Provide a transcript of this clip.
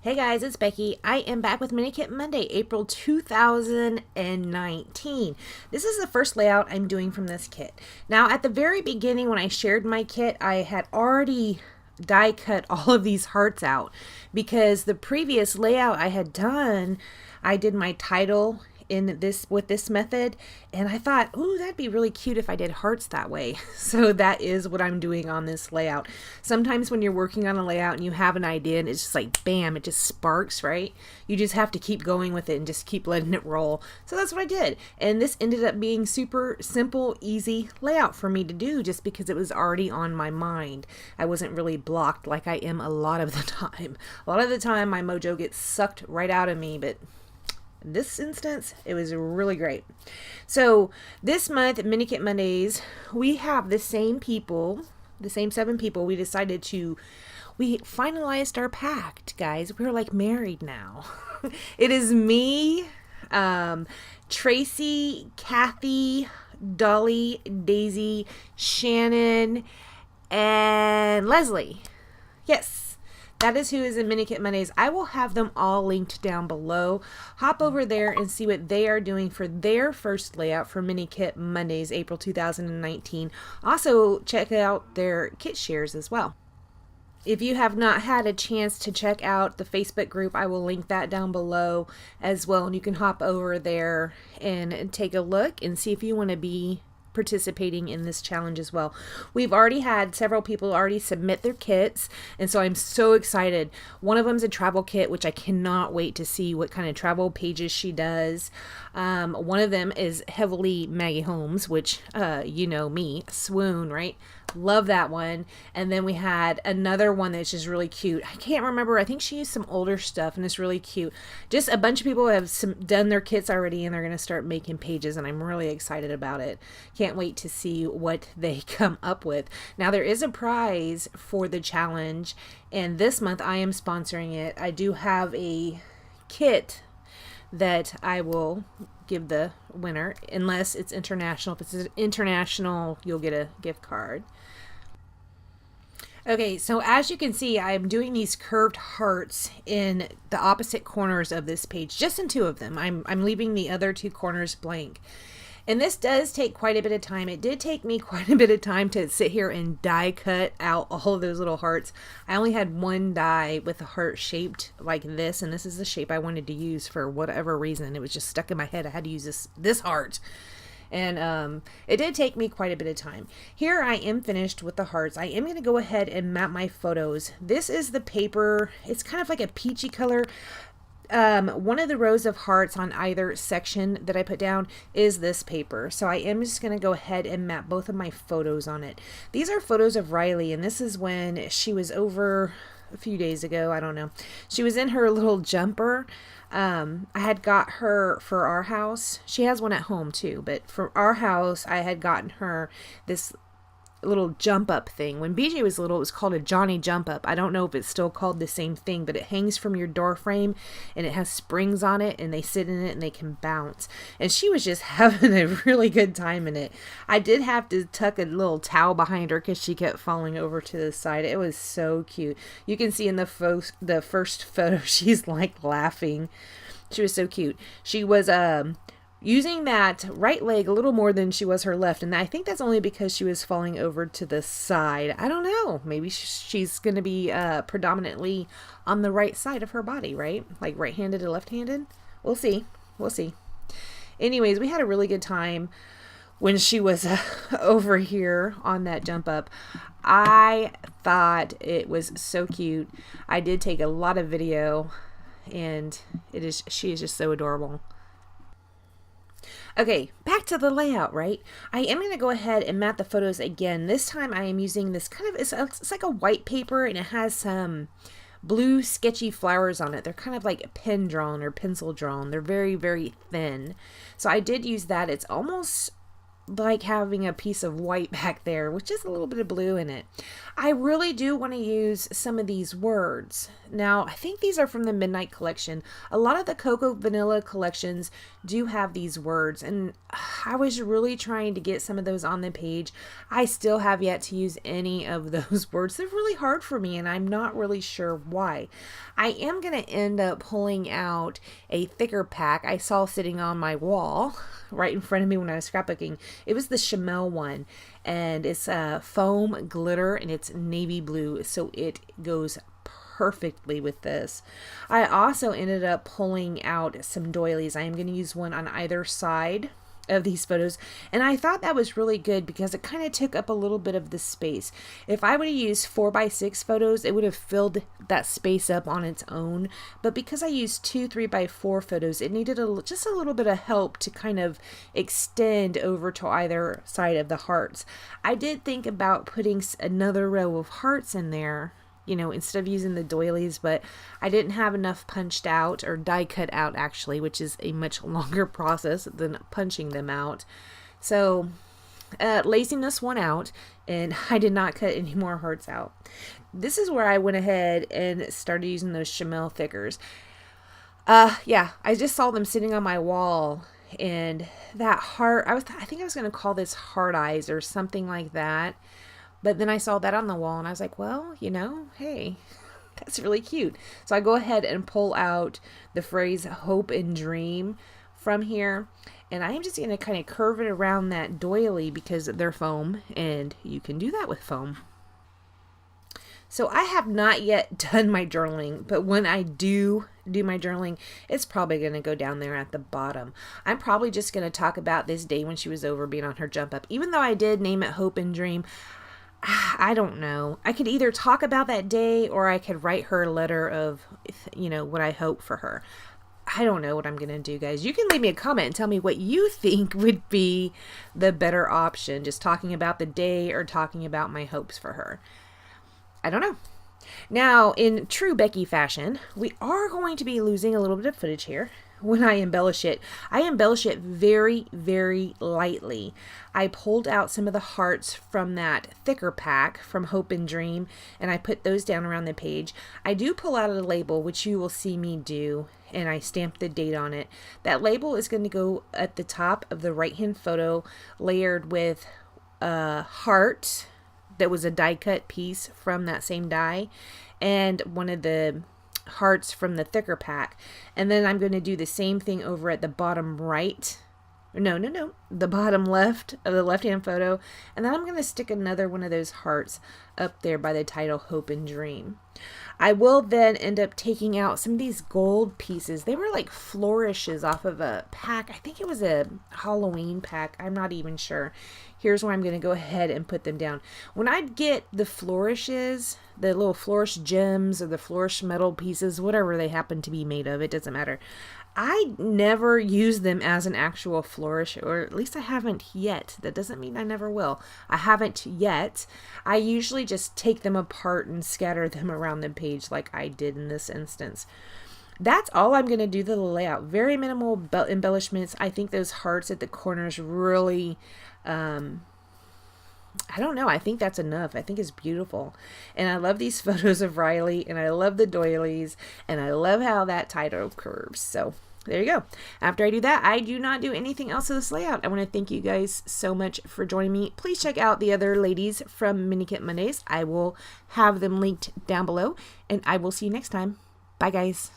Hey guys, it's Becky. I am back with Mini Kit Monday, April 2019. This is the first layout I'm doing from this kit. Now, at the very beginning when I shared my kit, I had already die cut all of these hearts out because the previous layout I had done, I did my title in this with this method, and I thought, ooh, that'd be really cute if I did hearts that way. So that is what I'm doing on this layout. Sometimes when you're working on a layout and you have an idea and it's just like bam, it just sparks, right? You just have to keep going with it and just keep letting it roll. So that's what I did, and this ended up being super simple, easy layout for me to do just because it was already on my mind. I wasn't really blocked like I am a lot of the time. A lot of the time my mojo gets sucked right out of me, but in this instance, it was really great. So this month, Mini Kit Mondays, we have the same people, the same 7 people. We finalized our pact, guys. We're like married now. It is me, Traci, Kathy, Dollie, Daisy, Shannon, and Leslie. Yes. That is who is in Mini Kit Mondays. I will have them all linked down below. Hop over there and see what they are doing for their first layout for Mini Kit Mondays, April 2019. Also, check out their kit shares as well. If you have not had a chance to check out the Facebook group, I will link that down below as well. And you can hop over there and take a look and see if you want to be participating in this challenge as well. We've already had several people already submit their kits, and so I'm so excited. One of them's a travel kit, which I cannot wait to see what kind of travel pages she does. One of them is heavily Maggie Holmes, which you know me, swoon, right? Love that one. And then we had another one that's just really cute. I can't remember. I think she used some older stuff and it's really cute. Just a bunch of people have done their kits already and they're going to start making pages, and I'm really excited about it. Can't wait to see what they come up with. Now there is a prize for the challenge, and this month I am sponsoring it. I do have a kit that I will give the winner, unless it's international. If it's international, you'll get a gift card. Okay, so as you can see, I'm doing these curved hearts in the opposite corners of this page, just in 2 of them. I'm leaving the other 2 corners blank. And this does take quite a bit of time. It did take me quite a bit of time to sit here and die cut out all of those little hearts. I only had one die with a heart shaped like this, and this is the shape I wanted to use for whatever reason. It was just stuck in my head. I had to use this heart. And it did take me quite a bit of time. Here I am finished with the hearts. I am going to go ahead and map my photos. This is the paper. It's kind of like a peachy color. One of the rows of hearts on either section that I put down is this paper. So I am just going to go ahead and map both of my photos on it. These are photos of Riley, and this is when she was over a few days ago. I don't know. She was in her little jumper. I had got her for our house. She has one at home too, but for our house, I had gotten her this little jump up thing. When BJ was little, it was called a Johnny jump up. I don't know if it's still called the same thing, but it hangs from your door frame and it has springs on it, and they sit in it and they can bounce. And she was just having a really good time in it. I did have to tuck a little towel behind her because she kept falling over to the side. It was so cute. You can see in the first photo, she's like laughing. She was so cute. She was using that right leg a little more than she was her left, and I think that's only because she was falling over to the side. I don't know. Maybe she's going to be predominantly on the right side of her body, right? Like right-handed to left-handed. We'll see. We'll see. Anyways, we had a really good time when she was over here on that jump up. I thought it was so cute. I did take a lot of video, and she is just so adorable. Okay, back to the layout, right? I am going to go ahead and map the photos again. This time I am using this kind of, it's like a white paper, and it has some blue sketchy flowers on it. They're kind of like pen drawn or pencil drawn. They're very, very thin. So I did use that. It's almost like having a piece of white back there with just a little bit of blue in it. I really do want to use some of these words. Now, I think these are from the Midnight collection. A lot of the Cocoa Vanilla collections do have these words, and I was really trying to get some of those on the page. I still have yet to use any of those words. They're really hard for me, and I'm not really sure why. I am going to end up pulling out a thicker pack I saw sitting on my wall right in front of me when I was scrapbooking. It was the Chamel one, and it's a foam glitter, and it's navy blue, so it goes perfectly with this. I also ended up pulling out some doilies. I am going to use one on either side of these photos, and I thought that was really good because it kind of took up a little bit of the space. If I would have used 4x6 photos, it would have filled that space up on its own, but because I used 2 3x4 photos, it needed just a little bit of help to kind of extend over to either side of the hearts. I did think about putting another row of hearts in there, you know, instead of using the doilies, but I didn't have enough punched out, or die cut out actually, which is a much longer process than punching them out. So laziness won out, and I did not cut any more hearts out. This is where I went ahead and started using those Chamel thickers. Yeah, I just saw them sitting on my wall, and that heart, I think I was going to call this heart eyes or something like that. But then I saw that on the wall, and I was like, well, you know, hey, that's really cute. So I go ahead and pull out the phrase hope and dream from here. And I am just going to kind of curve it around that doily because they're foam, and you can do that with foam. So I have not yet done my journaling, but when I do my journaling, it's probably going to go down there at the bottom. I'm probably just going to talk about this day when she was over being on her jump up. Even though I did name it Hope and Dream, I don't know. I could either talk about that day, or I could write her a letter of, you know, what I hope for her. I don't know what I'm going to do, guys. You can leave me a comment and tell me what you think would be the better option. Just talking about the day or talking about my hopes for her. I don't know. Now, in true Becky fashion, we are going to be losing a little bit of footage here. When I embellish it very, very lightly. I pulled out some of the hearts from that thicker pack from Hope and Dream, and I put those down around the page. I do pull out a label, which you will see me do, and I stamp the date on it. That label is going to go at the top of the right-hand photo, layered with a heart that was a die cut piece from that same die, and one of the hearts from the thicker pack. And then I'm going to do the same thing over at the bottom right. No, the bottom left of the left-hand photo. And then I'm going to stick another one of those hearts up there by the title Hope and Dream. I will then end up taking out some of these gold pieces. They were like flourishes off of a pack. I think it was a Halloween pack. I'm not even sure. Here's where I'm going to go ahead and put them down. When I get the flourishes, the little flourish gems or the flourish metal pieces, whatever they happen to be made of, it doesn't matter. I never use them as an actual flourish, or at least I haven't yet. That doesn't mean I never will. I haven't yet. I usually just take them apart and scatter them around the page like I did in this instance. That's all I'm going to do to the layout. Very minimal embellishments. I think those hearts at the corners really, I don't know. I think that's enough. I think it's beautiful. And I love these photos of Riley, and I love the doilies, and I love how that title curves. So there you go. After I do that, I do not do anything else to this layout. I want to thank you guys so much for joining me. Please check out the other ladies from Mini Kit Mondays. I will have them linked down below, and I will see you next time. Bye, guys.